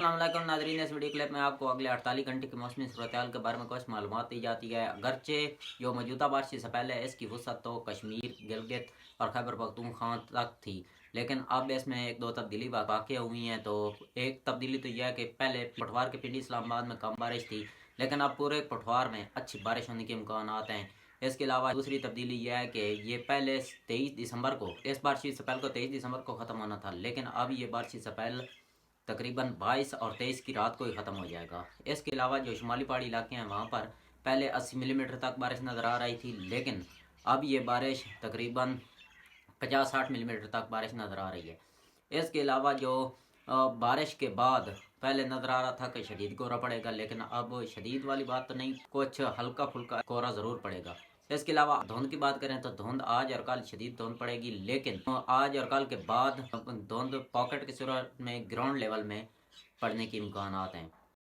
अस्सलाम वालेकुम नाज़रीन, इस वीडियो क्लिप में आपको अगले 48 घंटे की मौसमी सूरत-ए-हाल के बारे में कुछ मालूमात दी जाती है। अगरचे जो मौजूदा बारिश से पहले इसकी वसअत तो कश्मीर, गिलगित और खैबर पख्तूनख्वा तक थी, लेकिन अब इसमें एक दो तब्दीली वाक़या हुई हैं। तो एक तब्दीली तो यह है कि पहले पठवार के पिंडी इस्लामाबाद में कम बारिश थी, लेकिन अब पूरे पठवार में अच्छी बारिश होने के इम्कानात हैं। इसके अलावा दूसरी तब्दीली यह है कि ये पहले 23 दिसंबर को, इस बारिश से पहले को 23 दिसंबर को ख़त्म होना था, लेकिन अब ये बारिश से पहले तकरीबन 22 और 23 की रात को ही ख़त्म हो जाएगा। इसके अलावा जो शुमाली पहाड़ी इलाके हैं वहाँ पर पहले 80 मिलीमीटर तक बारिश नज़र आ रही थी, लेकिन अब ये बारिश तकरीबन 50-60 मिलीमीटर तक बारिश नज़र आ रही है। इसके अलावा जो बारिश के बाद पहले नज़र आ रहा था कि शदीद कोहरा पड़ेगा, लेकिन अब शदीद वाली बात तो नहीं, कुछ हल्का फुल्का कोहरा ज़रूर पड़ेगा। इसके अलावा धुंध की बात करें तो धुंध आज और कल शदीद धुंध पड़ेगी, लेकिन आज और कल के बाद धुंध पॉकेट की सूरत में ग्राउंड लेवल में पड़ने के इम्कानात हैं।